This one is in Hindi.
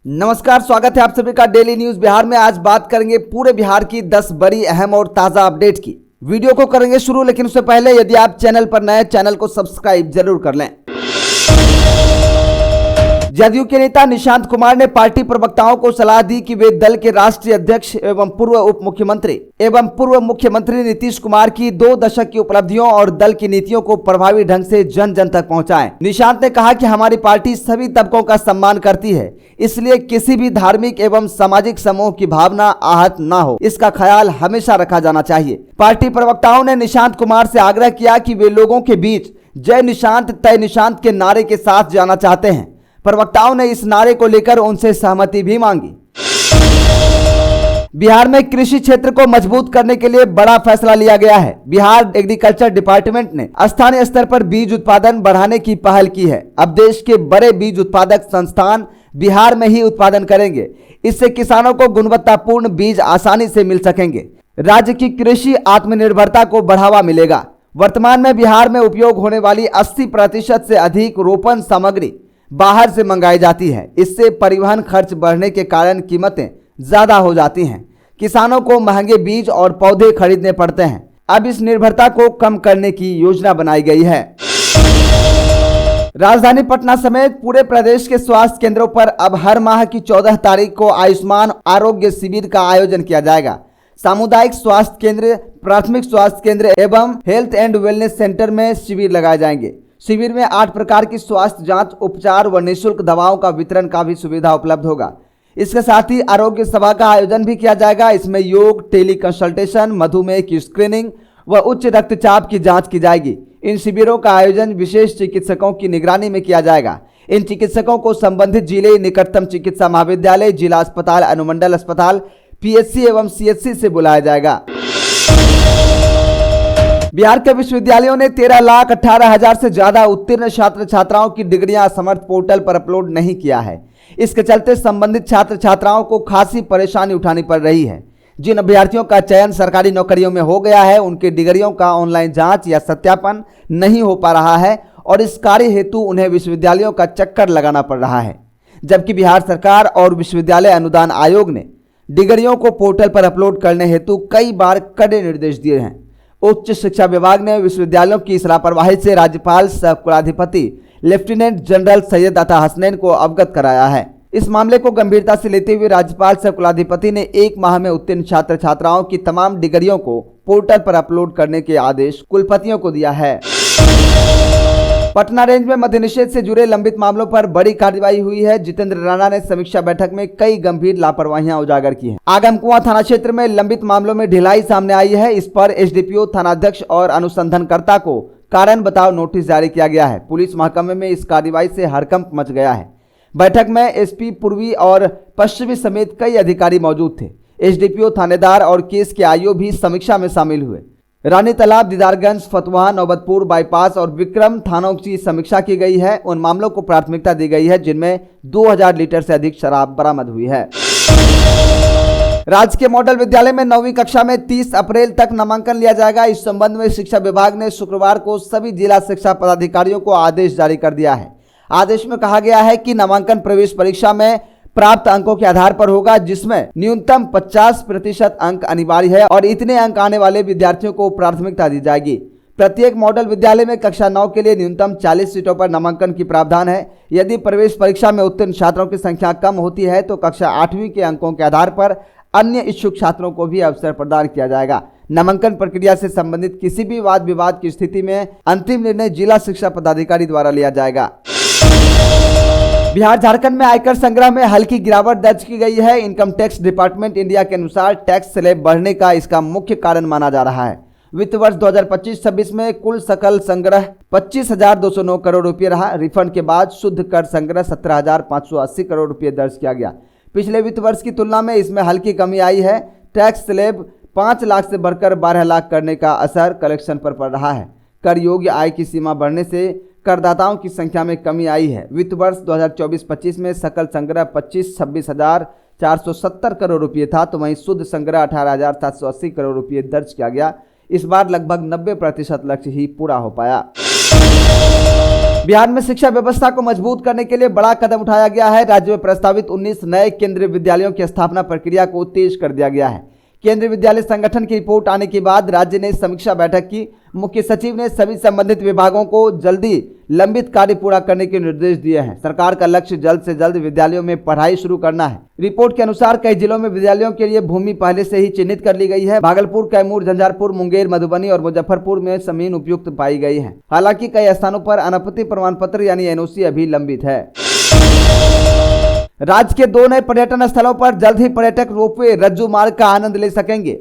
नमस्कार, स्वागत है आप सभी का डेली न्यूज बिहार में। आज बात करेंगे पूरे बिहार की 10 बड़ी अहम और ताजा अपडेट की। वीडियो को करेंगे शुरू, लेकिन उससे पहले यदि आप चैनल पर नए, चैनल को सब्सक्राइब जरूर कर लें। जदयू के नेता निशांत कुमार ने पार्टी प्रवक्ताओं को सलाह दी कि वे दल के राष्ट्रीय अध्यक्ष एवं पूर्व मुख्यमंत्री नीतीश कुमार की 2 दशक की उपलब्धियों और दल की नीतियों को प्रभावी ढंग से जन जन तक पहुंचाएं। निशांत ने कहा कि हमारी पार्टी सभी तबकों का सम्मान करती है, इसलिए किसी भी धार्मिक एवं सामाजिक समूह की भावना आहत न हो, इसका ख्याल हमेशा रखा जाना चाहिए। पार्टी प्रवक्ताओं ने निशांत कुमार से आग्रह किया कि वे लोगों के बीच जय निशांत तय निशांत के नारे के साथ जाना चाहते हैं। प्रवक्ताओं ने इस नारे को लेकर उनसे सहमति भी मांगी। बिहार में कृषि क्षेत्र को मजबूत करने के लिए बड़ा फैसला लिया गया है। बिहार एग्रीकल्चर डिपार्टमेंट ने स्थानीय स्तर पर बीज उत्पादन बढ़ाने की पहल की है। अब देश के बड़े बीज उत्पादक संस्थान बिहार में ही उत्पादन करेंगे। इससे किसानों को गुणवत्तापूर्ण बीज आसानी से मिल सकेंगे। राज्य की कृषि आत्मनिर्भरता को बढ़ावा मिलेगा। वर्तमान में बिहार में उपयोग होने वाली 80% से अधिक रोपण सामग्री बाहर से मंगाई जाती है। इससे परिवहन खर्च बढ़ने के कारण कीमतें ज्यादा हो जाती हैं। किसानों को महंगे बीज और पौधे खरीदने पड़ते हैं। अब इस निर्भरता को कम करने की योजना बनाई गई है। राजधानी पटना समेत पूरे प्रदेश के स्वास्थ्य केंद्रों पर अब हर माह की 14 तारीख को आयुष्मान आरोग्य शिविर का आयोजन किया जाएगा। सामुदायिक स्वास्थ्य केंद्र, प्राथमिक स्वास्थ्य केंद्र एवं हेल्थ एंड वेलनेस सेंटर में शिविर लगाए जाएंगे। शिविर में 8 प्रकार की स्वास्थ्य जांच, उपचार व निःशुल्क दवाओं का वितरण का भी सुविधा उपलब्ध होगा। इसके साथ ही आरोग्य सभा का आयोजन भी किया जाएगा। इसमें योग, टेली कंसल्टेशन, मधुमेह की स्क्रीनिंग व उच्च रक्तचाप की जांच की जाएगी। इन शिविरों का आयोजन विशेष चिकित्सकों की निगरानी में किया जाएगा। इन चिकित्सकों को संबंधित जिले, निकटतम चिकित्सा महाविद्यालय, जिला अस्पताल, अनुमंडल अस्पताल, पीएचसी एवं सीएचसी से बुलाया जाएगा। बिहार के विश्वविद्यालयों ने 13,18,000 से ज्यादा उत्तीर्ण छात्र छात्राओं की डिग्रियां समर्थ पोर्टल पर अपलोड नहीं किया है। इसके चलते संबंधित छात्र छात्राओं को खासी परेशानी उठानी पड़ रही है। जिन अभ्यर्थियों का चयन सरकारी नौकरियों में हो गया है, उनकी डिग्रियों का ऑनलाइन जांच या सत्यापन नहीं हो पा रहा है और इस कार्य हेतु उन्हें विश्वविद्यालयों का चक्कर लगाना पड़ रहा है। जबकि बिहार सरकार और विश्वविद्यालय अनुदान आयोग ने डिग्रियों को पोर्टल पर अपलोड करने हेतु कई बार कड़े निर्देश दिए हैं। उच्च शिक्षा विभाग ने विश्वविद्यालयों की इस लापरवाही से राज्यपाल सह कुलाधिपति लेफ्टिनेंट जनरल सैयद अता हसनैन को अवगत कराया है। इस मामले को गंभीरता से लेते हुए राज्यपाल सह कुलाधिपति ने 1 माह में उत्तीर्ण छात्र छात्राओं की तमाम डिग्रियों को पोर्टल पर अपलोड करने के आदेश कुलपतियों को दिया है। पटना रेंज में मद्य निषेध से जुड़े लंबित मामलों पर बड़ी कार्रवाई हुई है। जितेंद्र राणा ने समीक्षा बैठक में कई गंभीर लापरवाहियां उजागर की हैं। आगमकुआं थाना क्षेत्र में लंबित मामलों में ढिलाई सामने आई है। इस पर एसडीपीओ, थानाध्यक्ष और अनुसंधानकर्ता को कारण बताओ नोटिस जारी किया गया है। पुलिस महकमे में इस कार्रवाई से हड़कंप मच गया है। बैठक में एसपी पूर्वी और पश्चिमी समेत कई अधिकारी मौजूद थे। एसडीपीओ, थानेदार और केस के आईओ भी समीक्षा में शामिल हुए। रानी तालाब, दीदारगंज, फतुहा, नौबतपुर बाईपास और विक्रम थानों की समीक्षा की गई है। उन मामलों को प्राथमिकता दी गई है जिनमें 2000 लीटर से अधिक शराब बरामद हुई है। राजकीय मॉडल विद्यालय में 9वीं कक्षा में 30 अप्रैल तक नामांकन लिया जाएगा। इस संबंध में शिक्षा विभाग ने शुक्रवार को सभी जिला शिक्षा पदाधिकारियों को आदेश जारी कर दिया है। आदेश में कहा गया है कि नामांकन प्रवेश परीक्षा में प्राप्त अंकों के आधार पर होगा, जिसमें न्यूनतम 50% अंक अनिवार्य है और इतने अंक आने वाले विद्यार्थियों को प्राथमिकता दी जाएगी। प्रत्येक मॉडल विद्यालय में कक्षा 9 के लिए न्यूनतम 40 सीटों पर नामांकन की प्रावधान है। यदि प्रवेश परीक्षा में उत्तीर्ण छात्रों की संख्या कम होती है तो कक्षा 8वीं के अंकों के आधार पर अन्य इच्छुक छात्रों को भी अवसर प्रदान किया जाएगा। नामांकन प्रक्रिया से संबंधित किसी भी वाद विवाद की स्थिति में अंतिम निर्णय जिला शिक्षा पदाधिकारी द्वारा लिया जाएगा। बिहार झारखंड में आयकर संग्रह में हल्की गिरावट दर्ज की गई है। इनकम टैक्स डिपार्टमेंट इंडिया के अनुसार टैक्स स्लैब बढ़ने का इसका मुख्य कारण माना जा रहा है। वित्त वर्ष 2025-26 में कुल सकल संग्रह 25,209 करोड़ रुपये रहा। रिफंड के बाद शुद्ध कर संग्रह 17,580 करोड़ रुपये दर्ज किया गया। पिछले वित्त वर्ष की तुलना में इसमें हल्की कमी आई है। टैक्स स्लैब 5 लाख से बढ़कर 12 लाख करने का असर कलेक्शन पर पड़ रहा है। कर योग्य आय की सीमा बढ़ने से करदाताओं की संख्या में कमी आई है। वित्त वर्ष 2024-25 में सकल संग्रह 26,हजार करोड़ रुपये था, तो वहीं शुद्ध संग्रह 18,780 करोड़ रुपये दर्ज किया गया। इस बार लगभग 90% लक्ष्य ही पूरा हो पाया। बिहार में शिक्षा व्यवस्था को मजबूत करने के लिए बड़ा कदम उठाया गया है। राज्य में प्रस्तावित 19 नए केंद्रीय विद्यालयों की स्थापना प्रक्रिया को तेज कर दिया गया है। केंद्रीय विद्यालय संगठन की रिपोर्ट आने के बाद राज्य ने समीक्षा बैठक की। मुख्य सचिव ने सभी संबंधित विभागों को जल्दी लंबित कार्य पूरा करने के निर्देश दिए हैं। सरकार का लक्ष्य जल्द से जल्द विद्यालयों में पढ़ाई शुरू करना है। रिपोर्ट के अनुसार कई जिलों में विद्यालयों के लिए भूमि पहले से ही चिन्हित कर ली गई है। भागलपुर, कैमूर, झंझारपुर, मुंगेर, मधुबनी और मुजफ्फरपुर में जमीन उपयुक्त पाई गई है। हालांकि कई स्थानों पर अनापत्ति प्रमाण पत्र यानी एनओसी अभी लंबित है। राज्य के 2 नए पर्यटन स्थलों पर जल्द ही पर्यटक रोपवे रज्जू मार्ग का आनंद ले सकेंगे।